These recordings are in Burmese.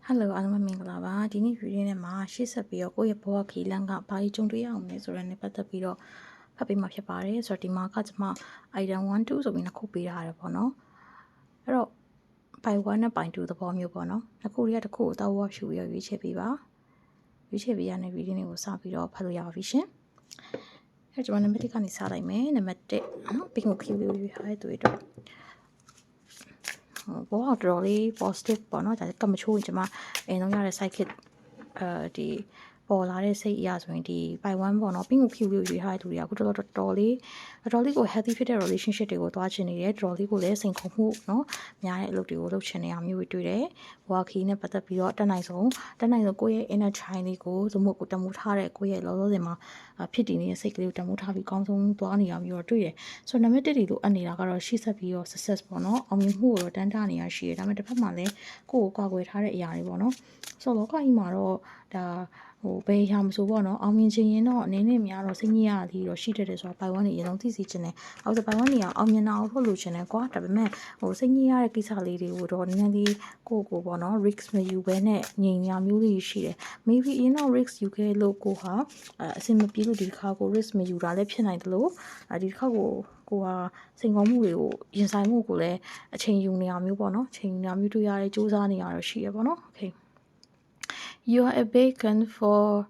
Hello အားလုံးပဲမင်္ဂလာပါဒီနေ့ဗီဒီယိုနဲ့မှာရှေ့ဆက်ပြီးတော့ကိုယ့်ရဲ့ဘဝခရီးလမ်းကဘာကြီးကြုံတွေ့ရအောင်လဲဆိုတဲ့နဲ့ပတ်သက်ပြီးတော့ဖတ်ပေးမှာဖြစ်ပါတယ်ဆိုတော့ဒီမှာကကျွန်မ item 1 2ဆိုပြီးနှစ်ခုပေးထားရတယ်ပေါ့နော်အဲ့တော့ by 1နဲ့ by 2သဘောမျိုးပေါ့နော်နှစ်ခုတွေကတစ်ခုကိုတောက်ဝဖြူပြီးတော့ရွေးချယ်ပေးပါရွေးချယ်ပေးရတဲ့ဗီဒီယိုလေးကိုစပြီးတော့ဖတ်လို့ရပါပြီရှင်အဲ့ကျွန်မနံပါတ်1ကနေစလိုက်မယ်နံပါတ်1နော်ပင်ကိုခရီးလေးရွေးထားတဲ့သူတွေတော့ဘောတော်တော်လေး positive ပေါ့နော်ဒါကမချိုးရင်ကျွန်မအိမ်လုံးရတဲ့ psychic ဒီပေါ်လာတဲ့စိတ်အရာဆိုရင်ဒီပိုင်1ပေါ့နော်ပင်ကိုဖြူလို့ရွေးထားတဲ့သူတွေကအခုတော်တော်လေးကို healthy ဖြစ်တဲ့ relationship တွေကိုတွားချင်နေတယ်တော်တော်လေးကိုလည်းစိန်ခေါ်မှုနော်များတဲ့အလုပ်တွေကိုလုပ်ချင်နေအောင်မျိုးတွေ့တယ်ဘဝခီးနဲ့ပတ်သက်ပြီးတော့တက်နိုင်ဆုံးကိုယ့်ရဲ့ inner child လေးကိုသို့မဟုတ်ကိုတမှုထားတဲ့ကိုယ့်ရဲ့လောလောဆယ်မှာဖြစ်တည်နေတဲ့စိတ်ကလေးကိုတမှုထားပြီးကောင်းဆုံးသွားနေအောင်မျိုးတွေ့တယ်ဆိုတော့နံပါတ်1ဒီလိုအပ်နေတာကတော့ရှေ့ဆက်ပြီးတော့ success ပေါ့နော်အောင်မြင်မှုကိုတော့တန်းတာနေရရှိတယ်ဒါပေမဲ့တစ်ဖက်မှာလည်းကိုယ့်ကိုကာကွယ်ထားတဲ့အရာတွေပေါ့နော်ဆိုတော့လောကကြီးမှာတော့ဒါဘယ်ရမဆိုပေါ့နော်အောင်မြင်ခြင်းရင်တော့အနေနဲ့များတော့စိတ်ညစ်ရသည်တော့ရှိတတ်တယ်ဆိုတော့ပိုင်ဝမ်းနေအရင်ဆုံးသိစေချင်တယ်အောက်ဆိုပိုင်ဝမ်းနေအောင်မြင်အောင်လုပ်လို့ချင်တယ်ကွာဒါပေမဲ့စိတ်ညစ်ရတဲ့ကိစ္စလေးတွေကိုတော့နည်းနည်းလေးကိုပေါ့နော် risk မယူဘဲနဲ့ငြိမ်ညာမျိုးလေးရှိတယ် maybe အရင်တော့ risk ယူခဲ့လို့ကိုဟာအဆင်မပြေလို့ဒီတစ်ခါကို risk မယူတာလည်းဖြစ်နိုင်တယ်လို့ဒီတစ်ခါကိုဟာစိန်ခေါ်မှုတွေကိုရင်ဆိုင်မှုကိုလည်းအချိန်ယူနေအောင်မျိုးပေါ့နော်အချိန်ယူနေအောင်မျိုးတွေ့ရတယ်စူးစမ်းနေရတော့ရှိရပေါ့နော် okay You are a beacon for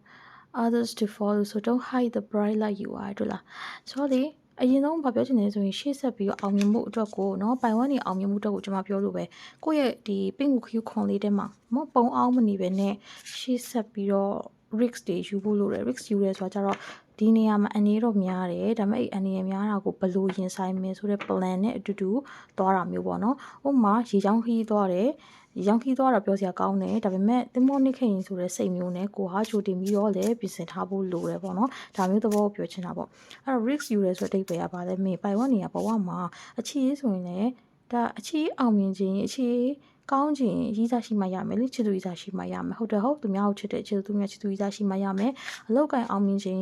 others to follow so don't hide the bright light you are တို့လားဆိုတော့လေအရင်ဆုံးဘာပြောချင်လဲဆိုရင်ရှေ့ဆက်ပြီးတော့အောင်မြင်မှုအတွက်ကိုเนาะပိုင်ဝန်းနေအောင်မြင်မှုအတွက်ကိုကျွန်မပြောလို့ပဲကိုယ့်ရဲ့ဒီပင့်ကူခ ्यू ခွန်လေးတဲမှာမပုံအောင်မနေပဲနဲ့ရှေ့ဆက်ပြီးတော့ risk တွေယူဖို့လိုတယ် risk ယူရဲဆိုတာကြတော့ဒီနေရာမှာအနေတော့များတယ်ဒါပေမဲ့အဲ့အနေရများတာကိုဘယ်လိုရင်ဆိုင်မယ်ဆိုတဲ့ plan နဲ့အတူတူသွားတာမျိုးပေါ့နော်ဥပမာရေချောင်းခီးသွားတယ်ရောင်ခီးသွားတော့ပြောစရာကောင်းတယ်ဒါပေမဲ့တင်မောနစ်ခိန်ဆိုတဲ့စိတ်မျိုးနဲ့ကိုဟာချိုတင်ပြီးတော့လည်းပြင်ဆင်ထားဖို့လိုတယ်ပေါ့နော်ဒါမျိုးသဘောကိုပြောချင်တာပေါ့အဲ့တော့ risk ယူရဲဆိုတဲ့အဓိပ္ပာယ်ကပါလဲမေပိုင်ဝတ်နေရဘဝမှာအခြေရေးဆိုရင်လည်းဒါအခြေအောင်မြင်ခြင်းအခြေကောင်းခြင်းရေးစားရှိမှရမယ်လေချစ်သူရေးစားရှိမှရမယ်ဟုတ်တယ်ဟုတ်သူများကိုချစ်တဲ့ချစ်သူများချစ်သူရေးစားရှိမှရမယ်အလောက်ကန်အောင်မြင်ခြင်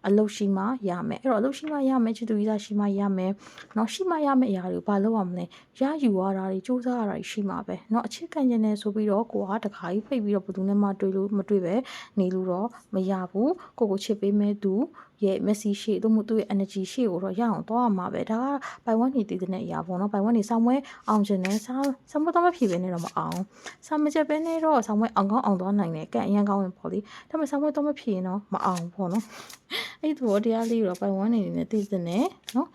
းအလုပ်ရှိမှရမယ်အဲ့တော့အလုပ်ရှိမှရမယ်ချစ်သူရေးစားရှိမှရမယ်เนาะရှိမှရမယ့်အရာတွေကိုဘာလုပ်ရမလဲရယူရတာတွေစူးစမ်းရတာတွေရှိမှာပဲเนาะအချစ်ခံခြင်းနဲ့ဆိုပြီးတော့ကိုကတခါကြီးဖိတ်ပြီးတော့ဘယ်သူနဲ့မှတွေ့လို့မတွေ့ပဲနေလို့တော့မရဘူးကိုချစ်ပေးမဲ့သူရဲ့ messy ရှေ့တို့မှသူ့ရဲ့ energy ရှေ့ကိုတော့ရအောင်သွားရမှာပဲဒါကပိုင်ဝန်းနေတည်တဲ့အရာပေါ့နော်ပိုင်ဝန်းနေဆောင်းပွဲအောင်ခြင်းနဲ့ဆောင်းပွဲတော့မဖြစ်ဘဲနဲ့တော့မအောင်ဆောင်းမချက်ပဲနဲ့တော့ဆောင်းပွဲအောင်ကောင်းအောင်သွားနိုင်တယ်ကံအရင်ကောင်းရင်ပေါ့လေဒါပေမဲ့ဆောင်းပွဲတော့မဖြစ်ရင်တော့မအောင်ပေါ့နော်အဲ့ဒီဘောတရားလေးတော့ပိုင်ဝန်းနေနေတည်တဲ့နော်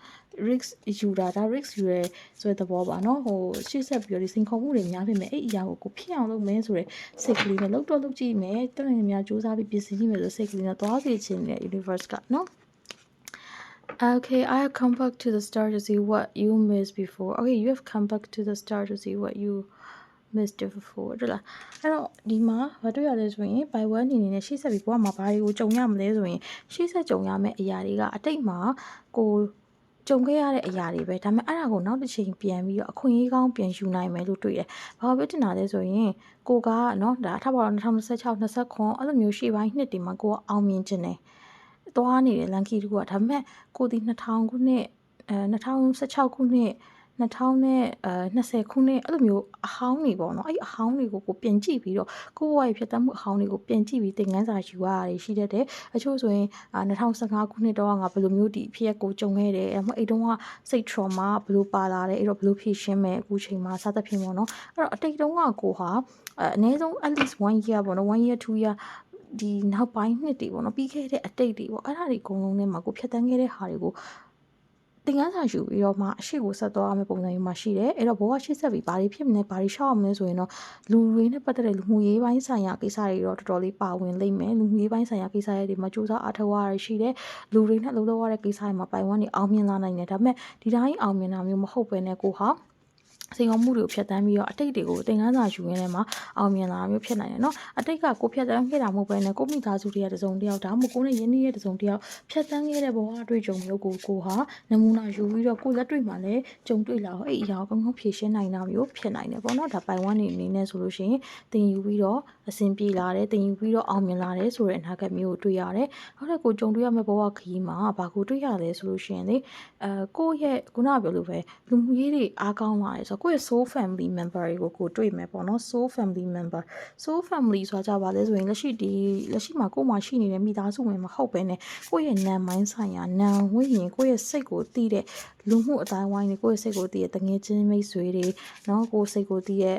risk ယူတာဒါ risk ယူရဲဆိုတဲ့သဘောပါနော်ဟိုရှေ့ဆက်ပြီးတော့ဒီစိန်ခေါ်မှုတွေများဖြစ်မယ်အဲ့အရာကိုဖြစ်အောင်လုပ်မယ်ဆိုတဲ့စိတ်ကလေးနဲ့လုပ်တော့လုပ်ကြည့်မယ်တကယ်များစူးစမ်းပြီးပြင်ဆင်ကြည့်မယ်ဆိုစိတ်ကလေးနဲ့သွားစေချင်တဲ့ universe ကနော် Okay, I have come back to the start to see what you missed before. Okay, you have come back to the start to see what you missed before. 对လားအဲ့တော့ဒီမှာဘာတွေ့ရလဲဆိုရင် by one အနေနဲ့ရှေ့ဆက်ပြီးဘဝမှာဘာတွေကိုကြုံရမလဲဆိုရင်ရှေ့ဆက်ကြုံရမယ့်အရာတွေကအတိတ်မှာကိုကြုံခဲ့ရတဲ့အရာတွေပဲဒါပေမဲ့အဲ့ဒါကိုနောက်တစ်ချိန်ပြန်ပြီးတော့အခွင့်အရေးကောင်းပြန်ယူနိုင်မယ်လို့တွေ့တယ်။ဘာဖြစ်တင်တာလဲဆိုရင်ကိုကနော်ဒါထပ်ပါတော့2026 29အဲ့လိုမျိုးရှေ့ပိုင်းနှစ်တွေမှာကိုကအောင်မြင်ခြင်းတယ်။သွားနေတဲ့လန်ကီတူကဒါပေမဲ့ကိုဒီ2000ခုနှစ်2016ခုနှစ်2020ခုနှစ်အဲ့လိုမျိုးအဟောင်းတွေပေါ့နော်အဲ့အဟောင်းတွေကိုကိုပြန်ကြည့်ပြီးတော့ကိုယ့်ဘဝရဲ့ဖြစ်တတ်မှုအဟောင်းတွေကိုပြန်ကြည့်ပြီးသင်ခန်းစာယူရတာရှိတတ်တယ်အချို့ဆိုရင်2015ခုနှစ်တော့ငါဘယ်လိုမျိုးဒီဖြစ်ရက်ကိုကြုံခဲ့တယ်အဲ့တုန်းကစိတ် trauma ဘယ်လိုပါလာတယ်အဲ့တော့ဘယ်လိုဖြေရှင်းမယ်အခုချိန်မှာစသဖြင့်ပေါ့နော်အဲ့တော့အတိတ်တုန်းကကိုဟာအနည်းဆုံး at least 1 year ပေါ့နော်1 year 2 yearဒီနောက်ပိုင်းနှစ်တွေပေါ့နော်ပြီးခဲ့တဲ့အတိတ်တွေပေါ့အဲ့ဒါတွေအကုန်လုံးထဲမှာကိုဖြတ်တန်းခဲ့တဲ့ဟာတွေကိုသင်ခန်းစာယူပြီးတော့မှအရှိကိုဆက်သွားရမယ့်ပုံစံမျိုးမှာရှိတယ်အဲ့တော့ဘောကရှေ့ဆက်ပြီးဘာတွေဖြစ်မလဲဘာတွေရှောက်ရမလဲဆိုရင်တော့လူတွေနဲ့ပတ်သက်တဲ့လူမှုရေးပိုင်းဆိုင်ရာကိစ္စတွေတော့တော်တော်လေးပါဝင်လိမ့်မယ်လူမှုရေးပိုင်းဆိုင်ရာကိစ္စတွေမှာစူးစမ်းအားထုတ်ရတာရှိတယ်လူတွေနဲ့အလုပ်လုပ်ရတဲ့ကိစ္စတွေမှာပိုင်ဝန်းနေအောင်မြင်လာနိုင်တယ်ဒါပေမဲ့ဒီတိုင်းအောင်မြင်တာမျိုးမဟုတ်ဘဲနဲ့ကိုဟာစိန်ခေါ်မှုတွေကိုဖြတ်တန်းပြီးတော့အတိတ်တွေကိုသင်ခန်းစာယူရင်းနဲ့မှာအောင်မြင်လာတာမျိုးဖြစ်နိုင်တယ်เนาะအတိတ်ကကိုဖြတ်တန်းခဲ့တာမဟုတ်ဘဲနဲ့ကိုမိသားစုတွေကတစုံတယောက်ဒါမှမဟုတ်ကိုနဲ့ယင်းနှီးရဲ့တစုံတယောက်ဖြတ်တန်းခဲ့တဲ့ဘဝအတွေ့အကြုံမျိုးကိုဟာနမူနာယူပြီးတော့ကိုလက်တွေ့မှာလည်းကြုံတွေ့လာတော့အဲ့အရာကိုကောင်းကောင်းဖြေရှင်းနိုင်တာမျိုးဖြစ်နိုင်တယ်ပေါ့เนาะဒါပိုင်ဝန်းနေအနေနဲ့ဆိုလို့ရှိရင်သင်ယူပြီးတော့အဆင်ပြေလာတယ်သင်ယူပြီးတော့အောင်မြင်လာတယ်ဆိုတဲ့အနာဂတ်မျိုးကိုတွေ့ရတယ်နောက်တစ်ခုကြုံတွေ့ရမယ့်ဘဝခရီးမှာဘာကိုတွေ့ရလဲဆိုလို့ရှိရင်လေကိုယ့်ရဲ့ခုနပြောလို့ပဲလူမှုရေးတွေအားကောင်းလာတယ်ဆို ကိုယ့်ရဲ့ soul family member တွေကိုတွေ့မယ်ပေါ့နော် soul family member soul family ဆိုတာကြပါလဲဆိုရင်လက်ရှိမှာကိုယ်မှာရှိနေတဲ့မိသားစုဝင်မဟုတ်ပဲနဲ့ကိုယ့်ရဲ့နာမ်မိုင်းဆိုင်ရာနာမ်ဝိညာဉ်ကိုယ့်ရဲ့စိတ်ကိုတည်တဲ့လူမှုအတိုင်းဝိုင်းတွေကိုယ့်ရဲ့စိတ်ကိုတည်တဲ့တငယ်ချင်းမိတ်ဆွေတွေနော်ကိုယ်စိတ်ကိုတည်ရဲ့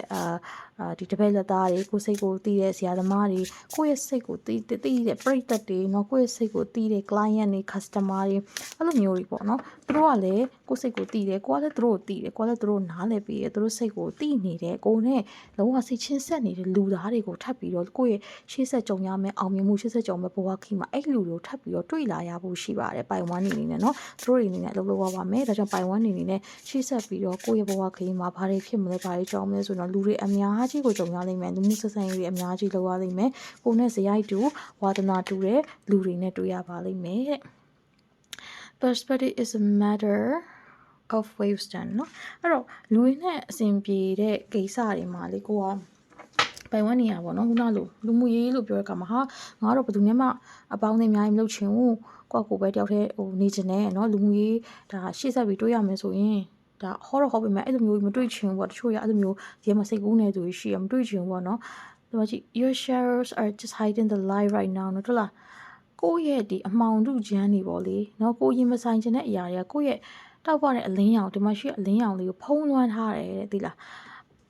ဒီတပည့်လက်သားတွေကိုယ်စိတ်ကိုတည်တဲ့ဆရာသမားတွေကိုယ့်ရဲ့စိတ်ကိုတည်တဲ့ပရိသတ်တွေနော်ကိုယ့်ရဲ့စိတ်ကိုတည်တဲ့ client တွေ customer တွေအဲ့လိုမျိုးတွေပေါ့နော်သူတို့ကလည်းကိုယ်စိတ်ကိုတည်တယ်ကိုယ်ကလည်းသူတို့ကိုတည်တယ်ကိုယ်ကလည်းသူတို့နားလည်ပြီးရသူတို့စိတ်ကိုတည်နေတယ်ကိုယ်နဲ့လုံးဝစိတ်ချင်းဆက်နေတဲ့လူသားတွေကိုထပ်ပြီးတော့ကိုယ့်ရဲ့ရှေ့ဆက်ကြုံရမယ်အောင်မြင်မှုရှေ့ဆက်ကြုံမယ်ဘဝခီးမှာအဲ့လူတွေကိုထပ်ပြီးတော့တွေ့လာရဖို့ရှိပါတယ်ပိုင်ဝမ်းနေနဲ့နော်သူတို့တွေအနေနဲ့အလုပ်လုပ်ရပါမယ်ဒါကြောင့်ပိုင်ဝမ်းနေနဲ့ရှေ့ဆက်ပြီးတော့ကိုယ့်ရဲ့ဘဝခီးမှာဘာတွေဖြစ်မလဲဘာတွေကြောင်းမလဲဆိုတော့လူတွေအများကြီးကိုကြုံရလိမ့်မယ်လူမှုဆက်ဆံရေးတွေအများကြီးလုပ်ရလိမ့်မယ်ကိုယ်နဲ့ဇယိုက်တူဝါသနာတူတဲ့လူတွေနဲ့တွေ့ရပါလိမ့်မယ်တဲ့ perspective is a matter of wisdom เนาะအဲ့တော့လူရင်းနဲ့အစဉ်ပြေတဲ့ကိစ္စတွေမှာလေကိုကပိုင်ဝန်းနေရပါတော့ခုနလိုလူမှုရေးလို့ပြောတဲ့အခါမှာဟာငါတော့ဘယ်သူမှအပေါင်းအသင်းအများကြီးမလုပ်ချင်ဘူးကိုပဲတယောက်တည်းနေချင်တယ်เนาะလူမှုရေးဒါရှေ့ဆက်ပြီးတွေးရမယ်ဆိုရင်ဒါဟောတော့ဟောပေမဲ့အဲ့လိုမျိုးမတွေးချင်ဘူးပေါ့တချို့ရအဲ့လိုမျိုးဒီမှာစိတ်ကူးနေသူရှိရမတွေးချင်ဘူးပေါ့เนาะဒီမှာကြည့် your shadows are just hiding the light right now เนาะဟုတ်လားကိုယ့်ရဲ့ဒီအမှောင်ထုချမ်းနေပေါ့လေเนาะကိုရင်မဆိုင်ခြင်းတဲ့အရာတွေကကိုယ့်ရဲ့တောက်ပတဲ့အလင်းရောင်ဒီမှာရှိအလင်းရောင်လေးကိုဖုံးလွှမ်းထားတယ်တဲ့သိလာ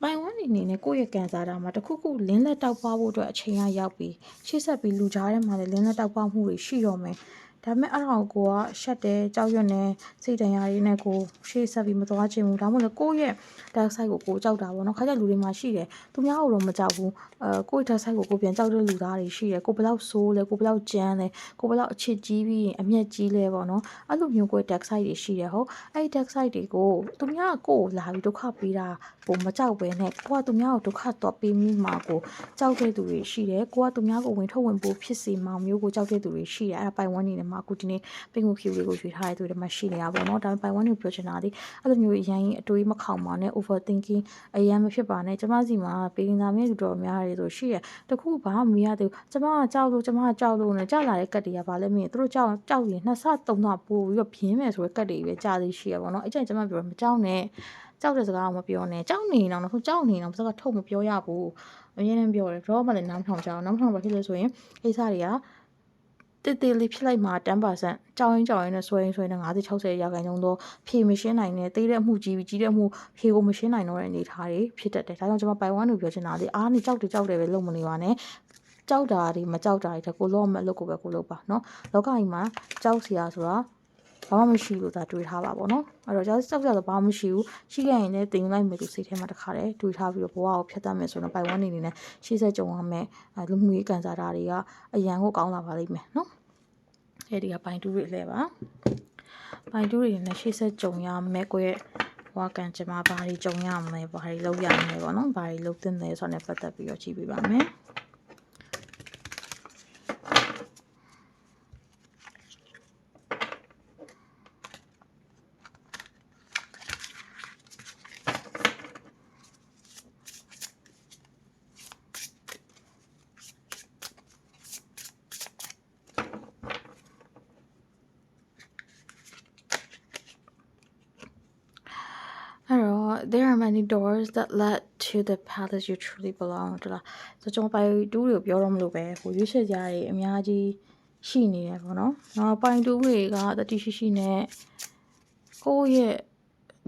းပိုင်ဝန်းနေနဲ့ကိုယ့်ရဲ့ကန်စားတာမှာတခုခုလင်းလက်တောက်ပွားဖို့အတွက်အချိန်ရောက်ပြီးရှေ့ဆက်ပြီးလူကြားထဲမှာလည်းလင်းလက်တောက်ပွားမှုတွေရှိတော့မယ်ဒါပေမဲ့အဲ့ဒါကိုကရှက်တယ်ကြောက်ရွံ့နေစိတ်တရားတွေနဲ့ကိုရှေ့ဆက်ပြီးမသွားချင်ဘူးဒါမှမဟုတ်ကိုယ့်ရဲ့ dark side ကိုကြောက်တာပေါ့နော်ခါကျလူတွေမှာရှိတယ်သူများတော့မကြောက်ဘူးကိုယ့် dark side ကိုပြန်ကြောက်တဲ့လူသားတွေရှိတယ်ကိုဘယ်လောက်ဆိုးလဲကိုဘယ်လောက်ကြမ်းလဲကိုဘယ်လောက်အချစ်ကြီးပြီးအမျက်ကြီးလဲပေါ့နော်အဲ့လိုမျိုးကိုယ့် dark side တွေရှိတယ်ဟုတ်အဲ့ dark side တွေကိုသူများကိုလာပြီးဒုက္ခပေးတာကိုမကြောက်ပဲနဲ့ကိုကသူများကိုဒုက္ခတော့ပေးမိမှာကိုကြောက်တဲ့သူတွေရှိတယ်ကိုကသူများကိုဝင်ထုတ်ဝင်ပို့ဖြစ်စေမှာမျိုးကိုကြောက်တဲ့သူတွေရှိတယ်အဲ့ဒါပိုင်ဝန်းနေတယ်မှာအခုဒီနေ့ပင်ကိုဖြူလေးကိုရွေးထားတဲ့သူတွေမှာရှိနေတာပေါ့နော်ဒါပေမဲ့ပိုင်ဝန်းနေပြောချင်တာဒီအဲ့လိုမျိုးအရင်အတွေးမခေါင်ပါနဲ့ overthinking အရင်မဖြစ်ပါနဲ့ကျမစီမှာပေးနေတာမျိုးတော်များတယ်ဆိုရှိရတခုဘာမှမရသေးဘူးကျမကကြောက်လို့နဲ့ကြောက်လာတဲ့ကတ်တွေကဘာလဲမင်းတို့ကြောက်ရင်နှစ်ဆသုံးဆပို့ပြီးတော့ပြင်းမယ်ဆိုတဲ့ကတ်တွေပဲကြာသေးရှိရပါတော့အဲ့ကျရင်ကျမပြောမကြောက်နဲ့ကြောက်တဲ့စကားကိုမပြောနဲ့ကြောက်နေတော့ကြောက်နေတော့စကားထုတ်မပြောရဘူးအရင်ကပြောတယ်တော့မှလည်းနားထောင်ကြအောင်နားထောင်ပါဖြစ်လို့ဆိုရင်ကိစ္စတွေကတေးလေးဖြစ်လိုက်မှာ10%ကြောင်းရင်းနဲ့ဆွဲရင်50 60ရာခိုင်နှုန်းတော့ဖြေမရှင်းနိုင်တဲ့တေးတဲ့အမှုကြီးတဲ့အမှုဖြေကိုမရှင်းနိုင်တော့တဲ့အနေအထားတွေဖြစ်တတ်တယ်ဒါကြောင့်ကျွန်မပိုင်ဝမ်းလို့ပြောချင်တာလေအားနေကြောက်တယ်ပဲလုပ်မနေပါနဲ့ကြောက်တာတွေမကြောက်တာတွေတကူလုံးမအလုပ်ကိုပဲကိုလုပ်ပါเนาะလောကကြီးမှာကြောက်စရာဆိုတာဘာမှမရှိလို့သာတွေးထားပါပေါ့နော်အဲ့တော့ကြောက်ကြတော့ဘာမှမရှိဘူးရှိခဲ့ရင်လည်းတင်လိုက်မယ်လို့စိတ်ထဲမှာတခါတည်းတွေးထားပြီးတော့ဘဝကိုဖျက်တတ်မယ်ဆိုတော့ပိုင်ဝန်းနေနဲ့ရှေ့ဆက်ကြုံရမယ်လူမှုရေးကန်စားတာတွေကအရန်ကိုကောင်းလာပါလိမ့်မယ်နော်အဲ့ဒီကပိုင်တူးတွေလဲပါပိုင်တူးတွေနဲ့ရှေ့ဆက်ကြုံရမယ်ကိုရဲ့ဘဝကန်ကျမဘာတွေကြုံရမလဲဘာတွေလုပ်ရမလဲပေါ့နော်ဘာတွေလုပ်သင့်တယ်ဆိုတော့ပတ်သက်ပြီးတော့ကြည့်ပြပါမယ်There are many doors that led to the palace you truly belong တလားဆိုကျွန်တော်ပိုင်တူးတွေကိုပြောတော့မလို့ပဲဟိုရွေးချယ်ကြရအများကြီးရှိနေတယ်ပေါ့နော်။နောက်ပိုင်တူးတွေကတတိရှိနဲ့ကိုယ့်ရဲ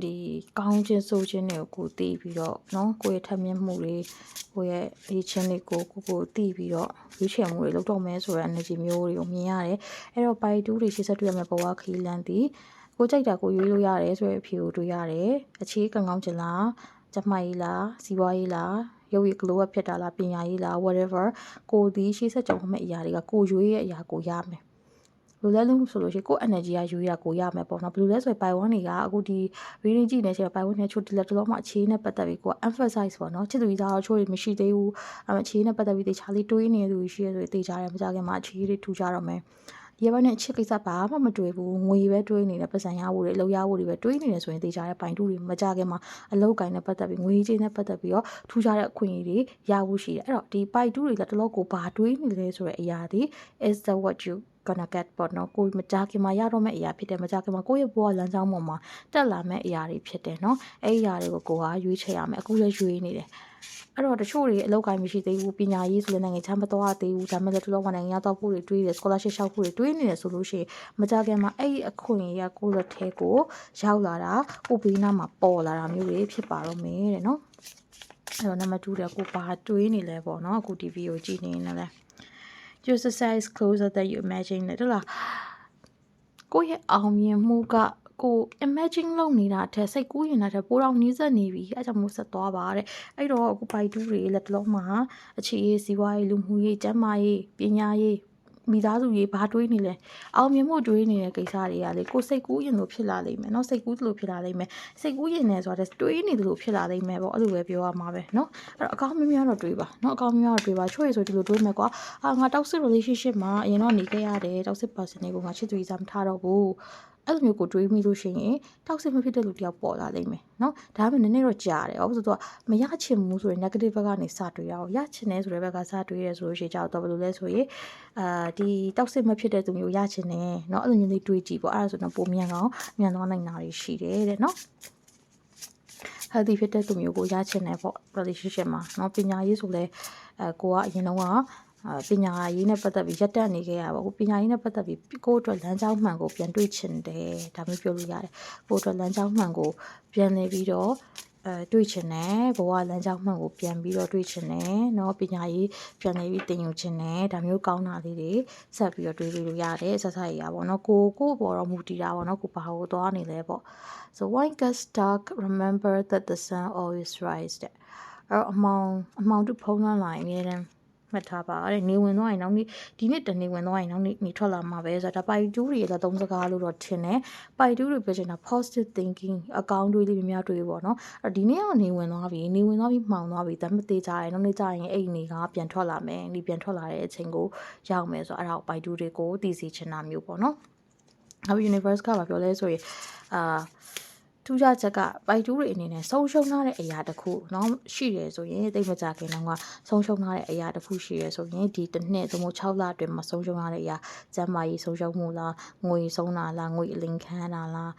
့ဒီကောင်းခြင်းဆိုခြင်းတွေကိုသိပြီးတော့နော်ကိုယ့်ရဲ့ထက်မြက်မှုတွေကိုယ့်ရဲ့ဒီချင်းတွေကိုသိပြီးတော့ရွေးချယ်မှုတွေလုပ်တော့မယ်ဆိုတဲ့ energy မျိုးတွေကိုမြင်ရတယ်။အဲ့တော့ပိုင်တူးတွေရှေ့ဆက်တွေ့ရမယ့်ဘဝခီးလန်းတည်ကိုကြိုက်တာကိုရွေးလို့ရတယ်ဆိုတဲ့အဖြေကိုတွေ့ရတယ်အခြေကံကောင်းချင်လားကျမကြီးလားစီးပွားရေးလားရုပ်ရည် glow up ဖြစ်တာလားပညာရေးလား whatever ကိုဒီရှေ့ဆက်ကြုံမယ့်အရာတွေကကိုရွေးရဲ့အရာကိုရမယ်လူလဲလုံးဆိုလို့ရှိရင်ကို energy ကရွေးရကိုရမယ်ပေါ့နော်ဘယ်လိုလဲဆိုရင်ပိုင်ဝန်းတွေကအခုဒီ reading ကြည့်နေချိန်ပိုင်ဝန်းတွေချို့ဒီလက်တော့မှအခြေနဲ့ပတ်သက်ပြီးကို emphasize ပေါ့နော်ချစ်သူကြီးသားချို့တွေမရှိသေးဘူးအခြေနဲ့ပတ်သက်ပြီးတေချာလေးတွေးနေသူရှိရဆိုတေချာတယ်မကြခင်မှာအခြေတွေထူကြတော့မယ်ဒီဘက်နဲ့အချစ်ကိစ္စဘာမှမတွေ့ဘူးငွေပဲတွေးနေတယ်ပတ်စံရဖို့တွေအလုပ်ရဖို့တွေပဲတွေးနေတယ်ဆိုရင်တေချာတဲ့ပိုင်တူတွေမကြခင်မှာအလုပ်ကိုင်းနဲ့ပတ်သက်ပြီးငွေကြေးနဲ့ပတ်သက်ပြီးတော့ထူကြတဲ့အခွင့်အရေးတွေရဖို့ရှိတယ်အဲ့တော့ဒီပိုင်တူတွေလည်းတလို့ကိုဘာတွေးနေလဲဆိုတဲ့အရာဒီ is the what you gonna get ပေါ့နော်ကိုမကြခင်မှာရတော့မယ့်အရာဖြစ်တယ်မကြခင်မှာကိုယ့်ရဲ့ဘဝလမ်းကြောင်းပေါ်မှာတက်လာမယ့်အရာတွေဖြစ်တယ်နော်အဲ့ဒီအရာတွေကိုကိုကရွေးချယ်ရမယ်အခုလည်းရွေးနေတယ်အဲ့တော့တချို့တွေအလောက်ကိုင်းမရှိသေးဘူးပညာရေးဆိုလည်းနိုင်ငံခြားမသွားသေးဘူးဒါပေမဲ့လည်းတလုံးနိုင်ငံရောက်တော့ဖို့တွေတွေးတယ် scholarship ရှောက်ဖို့တွေတွေးနေတယ်ဆိုလို့ရှိရင်မကြခင်မှာအဲ့ဒီအခွင့်အရေးကိုလက်ထဲကိုရောက်လာတာကိုဘေးနားမှာပေါ်လာတာမျိုးတွေဖြစ်ပါတော့မယ်တဲ့နော်အဲ့တော့နံပါတ်2တဲ့ကိုဘာတွေးနေလဲပေါ့နော်အခုဒီဗီဒီယိုကြည့်နေနေလဲ Your success is closer than you imagine တဲ့လားကိုရဲ့အောင်မြင်မှုကကို imagine လုပ်နေတာတဲ့စိတ်ကူးရင်တဲ့ပိုတော့နီးစပ်နေပြီအဲကြောင့်မို့ဆက်သွားပါတဲ့အဲ့တော့အခုပိုက်တူးတွေလက်တလုံးမှာအခြေရေးစီးပွားရေးလူမှုရေးကျန်းမာရေးပညာရေးမိသားစုရေးဘာတွေးနေလဲအောင်မြင်မှုတွေးနေတဲ့ကိစ္စတွေကလေကိုစိတ်ကူးရင်လို့ဖြစ်လာလိမ့်မယ်เนาะစိတ်ကူးသလိုဖြစ်လာလိမ့်မယ်စိတ်ကူးရင်လည်းဆိုတော့တွေးနေသလိုဖြစ်လာလိမ့်မယ်ပေါ့အဲ့လိုပဲပြောရမှာပဲเนาะအဲ့တော့အကောင်းများတော့တွေးပါเนาะအကောင်းများတော့တွေးပါချွေဆိုဒီလိုတွေးမယ်ကွာငါ toxic relationship မှာအရင်တော့နေခဲ့ရတယ် toxic person တွေကိုငါချစ်သူကြီးစားမထားတော့ဘူးအဲ့လိုမျိုးကိုတွေးမိလို့ရှိရင်တောက်စစ်မဖြစ်တဲ့လူတယောက်ပေါ်လာလိမ့်မယ်နော်ဒါပေမဲ့နည်းနည်းတော့ကြာတယ်။ဘာလို့ဆိုတော့မရချင်ဘူးဆိုရင် negative ဘက်ကနေစတွေးရအောင်ရချင်တယ်ဆိုတဲ့ဘက်ကစတွေးရဲဆိုလို့ရှိရင်ကြောက်တော့ဘယ်လိုလဲဆိုရင်ဒီတောက်စစ်မဖြစ်တဲ့သူမျိုးရချင်တယ်နော်အဲ့လိုမျိုးလေးတွေးကြည့်ပေါ့အဲ့ဒါဆိုတော့ပုံမြန်သွားနိုင်တာတွေရှိတယ်တဲ့နော် healthy ဖြစ်တဲ့သူမျိုးကိုရချင်တယ်ပေါ့ relationship မှာနော်ပညာရေးဆိုလဲကိုကအရင်တော့ပညာရေးနဲ့ပတ်သက်ပြီးရက်တက်နေခဲ့ရပါဘူးပညာရေးနဲ့ပတ်သက်ပြီးကိုယ့်အတွက်လမ်းကြောင်းမှန်ကိုပြန်တွေ့ချင်တယ်ဒါမျိုးပြောလို့ရတယ်ကိုယ့်အတွက်လမ်းကြောင်းမှန်ကိုပြန်နေပြီးတော့တွေ့ချင်တယ်ဘဝလမ်းကြောင်းမှန်ကိုပြန်ပြီးတော့တွေ့ချင်တယ်เนาะပညာရေးပြန်နေပြီးသင်ယူချင်တယ်ဒါမျိုးကောင်းတာလေးတွေဆက်ပြီးတော့တွေးလို့ရတယ်ဆက်ဆက်ရပါဘောเนาะကိုပေါ်တော့မူတည်တာပေါ့เนาะကိုဘာကိုသွားနေလဲပေါ့ so when get stuck remember that the sun always rises အမောင်တို့ဖုံးလွှမ်းလာရင်အများနဲ့မှတ်ထားပါတဲ့နေဝင်သွားရင်နောက်နေ့ဒီနေ့တနေ့ဝင်သွားရင်နောက်နေ့နေထွက်လာမှာပဲဆိုတော့ဒါပိုက်တူးတွေလည်းသုံးစကားလို့တော့ထင်တယ်ပိုက်တူးတွေပြောချင်တာ positive thinking အကောင်းတွေးလေးများတွေးပေါ့နော်အဲ့ဒီနေ့ကနေဝင်သွားပြီမှောင်သွားပြီဒါမှမသေးကြရင်နောက်နေ့ကျရင်အဲ့ဒီနေကပြန်ထွက်လာမယ်ဒီပြန်ထွက်လာတဲ့အချိန်ကိုရောက်မယ်ဆိုတော့အဲ့ဒါကိုပိုက်တူးတွေကိုသိစေချင်တာမျိုးပေါ့နော်အခု universe ကပြောလဲဆိုရင်ထူးခြားချက်ကပိုက်တူးတွေအနေနဲ့ဆုံးရှုံးထားတဲ့အရာတစ်ခုเนาะရှိတယ်ဆိုရင်တိတ်မကြခင်တော့ကဆုံးရှုံးထားတဲ့အရာတစ်ခုရှိရဆိုရင်ဒီတစ်နှစ်သို့မဟုတ်6လအတွင်းမှာဆုံးရှုံးထားတဲ့အရာကျန်းမာရေးဆုံးရှုံးမှုလားငွေဆုံးတာလားငွေအလင်ခံတာလား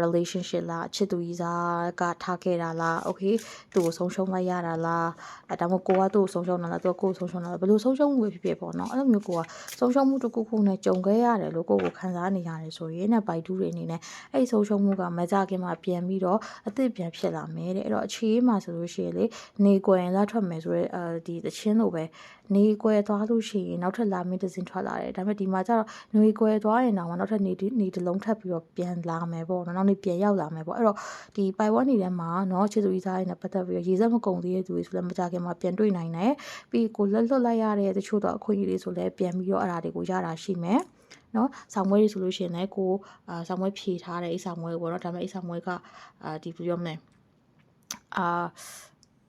relationship လားချစ်သူကြီးစားကထားခဲ့တာလား okay သူ့ကိုဆုံးရှုံးလိုက်ရတာလားဒါမှမဟုတ်ကိုကသူ့ကိုဆုံးရှုံးတာလားသူကကိုယ်ဆုံးရှုံးတာလားဘယ်လိုဆုံးရှုံးမှုဖြစ်ဖြစ်ပေါ့เนาะအဲ့လိုမျိုးကိုကဆုံးရှုံးမှုတစ်ခုခုနဲ့ကြုံခဲ့ရတယ်လို့ကိုခံစားနေရတယ်ဆိုရင်နဲ့ပိုက်တူးတွေအနေနဲ့အဲ့ဆုံးရှုံးမှုကမကြခင်မှာပြန်ပြီးတော့အသစ်ပြန်ဖြစ်လာမယ်တဲ့အဲ့တော့အခြေအေးမှာဆိုလို့ရှိရင်လေနေကွယ်ရင်လာထွက်မယ်ဆိုရဲဒီသချင်းလိုပဲနေကွယ်သွားလို့ရှိရင်နောက်ထပ်လာမင်းတစ်စင်ထွက်လာတယ်ဒါပေမဲ့ဒီမှာကျတော့နေကွယ်သွားရင်တော့နောက်ထပ်နေတစ်လုံးထပ်ပြီးတော့ပြန်လာမယ်ပေါ့နော်နောက်နေ့ပြန်ရောက်လာမယ်ပေါ့အဲ့တော့ဒီပိုင်ဝမ်နေထဲမှာเนาะချစ်သူကြီးစားရင်းနဲ့ပတ်သက်ပြီးတော့ရေစက်မကုန်သေးတဲ့သူတွေဆိုလည်းမကြခင်မှာပြန်တွေ့နိုင်တယ်ပြီးကိုလွတ်လိုက်ရတဲ့တချို့တော့အခွင့်အရေးတွေဆိုလည်းပြန်ပြီးတော့အဲ့ဒါတွေကိုရတာရှိမယ်နော်ဆောင်မွေးဆိုလို့ရှိရင်လည်းကိုဆောင်မွေးဖြေထားတယ်အိဆောင်မွေးပေါ့နော်ဒါပေမဲ့အိဆောင်မွေးကဒီပြောမလဲ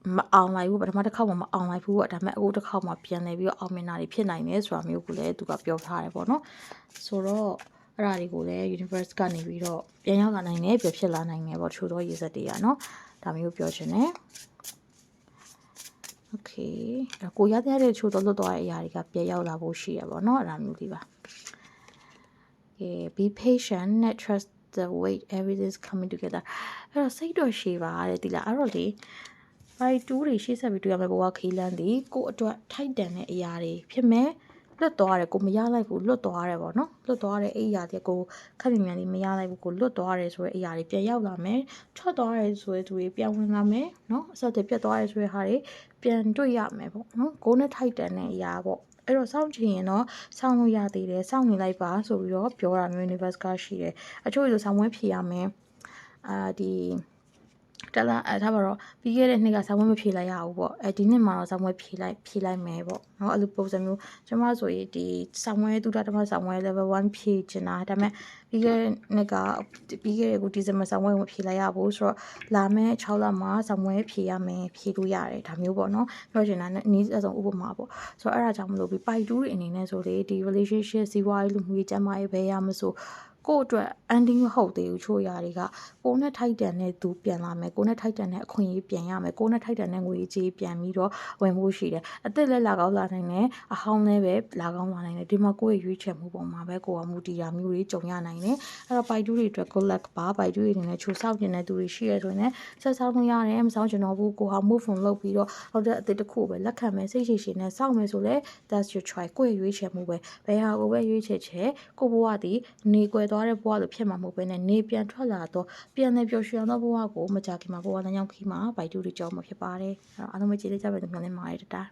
မအောင်လိုက်ဘူးပထမတစ်ခေါက်မှမအောင်လိုက်ဘူးပေါ့ဒါပေမဲ့အခုတစ်ခေါက်မှပြန်နေပြီးတော့အောင်မြင်တာတွေဖြစ်နိုင်တယ်ဆိုတာမျိုးကိုလည်းသူကပြောထားတယ်ပေါ့နော်ဆိုတော့အဲ့ဒါတွေကိုလည်း universe ကနေပြီးတော့ပြန်ရောက်လာနိုင်တယ်ပြဖြစ်လာနိုင်တယ်ပေါ့ချို့တော့ရေစက်တွေကနော်ဒါမျိုးပြောချင်တယ်okay ကိုရတဲ့ချို့တော့လွတ်သွားတဲ့အရာတွေကပြန်ရောက်လာဖို့ရှိရပေါ့နော်အဲ့ဒါမျိုးလေးပါbe patient and trust the way everything's coming together အဲ့တော့စိတ်တော့ရှည်ပါတဲ့ဒီလားအဲ့တော့လေဘာတူးတွေရှေ့ဆက်ပြီးတွေ့ရမယ်ဘဝခီးလန်းဒီကိုအတွက်ထိုက်တန်တဲ့အရာတွေဖြစ်မယ်လွတ်သွားတယ်ကိုမရလိုက်ဘူးလွတ်သွားတယ်ပေါ့နော်လွတ်သွားတယ်အဲ့အရာတွေကိုခက်မြန်လေးမရလိုက်ဘူးကိုလွတ်သွားတယ်ဆိုတဲ့အရာတွေပြန်ရောက်လာမယ်ထွက်သွားတယ်ဆိုတဲ့သူတွေပြန်ဝင်လာမယ်နော်အစတည်းပြတ်သွားတယ်ဆိုတဲ့ဟာတွေပြန်တွေ့ရမယ်ပေါ့နော်ကိုနဲ့ထိုက်တန်တဲ့အရာပေါ့အဲ့တော့စောင့်ကြည့်ရင်တော့စောင့်လို့ရသေးတယ်စောင့်နေလိုက်ပါဆိုပြီးတော့ပြောတာမျိုး universe ကရှိတယ်အချို့ဆိုဆောင်းဝဲဖြေရမယ်ဒီတလားထားပါတော့ပြီးခဲ့တဲ့နှစ်ကဆောင်းဝဲမဖြေလိုက်ရဘူးပေါ့ဒီနှစ်မှာတော့ဆောင်းဝဲဖြေလိုက်မယ်ပေါ့နော်အဲ့လိုပုံစံမျိုးကျွန်မဆိုရင်ဒီဆောင်းဝဲတူတာတမဆောင်းဝဲ level 1ဖြေချင်တာဒါပေမဲ့ပြီးခဲ့တဲ့နှစ်ကပြီးခဲ့တဲ့ခုဒီဇင်ဘာဆောင်းဝဲမဖြေလိုက်ရဘူးဆိုတော့လာမယ့်6လမှာဆောင်းဝဲဖြေရမယ်ဖြေလို့ရတယ်ဒါမျိုးပေါ့နော်ပြောချင်တာနဲ့အနည်းဆုံးဥပမာပေါ့ဆိုတော့အဲ့ဒါကြောင့်မလို့ပြီးပိုက်တူးတွေအနေနဲ့ဆိုလေဒီ relationship စီးပွားရေးလူမှုရေးကျန်းမာရေးပဲရမဆို ကိုယ့်အတွက် ending မဟုတ်သေးဘူးချို့ຢာတွေကကိုယ်နဲ့ထိုက်တန်တဲ့သူပြန်လာမယ်ကိုယ်နဲ့ထိုက်တန်တဲ့အခွင့်အရေးပြန်ရမယ်ကိုယ်နဲ့ထိုက်တန်တဲ့ငွေကြေးပြန်ပြီးတော့ဝင်ဖို့ရှိတယ်အသက်လည်းလာကောင်းလာနိုင်တယ်အဟောင်းလည်းပဲလာကောင်းလာနိုင်တယ်ဒီမှာကိုယ့်ရဲ့ရွေးချယ်မှုပုံမှာပဲကိုယ်ကမူတည်တာမျိုးတွေကြုံရနိုင်တယ်အဲ့တော့ပိုက်တူးတွေအတွက် good luck ပါပိုက်တူးတွေအနေနဲ့ချိုးဆောက်နေတဲ့သူတွေရှိရဆိုရင်လည်းဆက်ဆောက်လို့ရတယ်မဆောက်ချင်တော့ဘူးကိုဟာ move on လုပ်ပြီးတော့ဟုတ်တဲ့အသစ်တစ်ခုပဲလက်ခံမယ်စိတ်ရှိရှိနဲ့စောင့်မယ်ဆိုလဲ that's your choice ကိုယ့်ရဲ့ရွေးချယ်မှုပဲဘယ်ဟာကိုပဲရွေးချယ်ချယ်ကိုဘဝတည်နေကွယ်သွားတဲ့ဘဝလိုဖြစ်မှာမဟုတ်ဘဲနဲ့နေပြန်ထွက်လာတော့ပြန်နေပျော်ရွှင်သောဘဝကိုမကြခင်မှာဘဝလမ်းကြောင်းခီးမှာပိုက်တူးတွေကြောင်းမှာဖြစ်ပါတယ်အဲ့တော့အားလုံးပဲကြည့်လိုက်ကြပါလို့မျှော်လင့်ပါတယ်တတား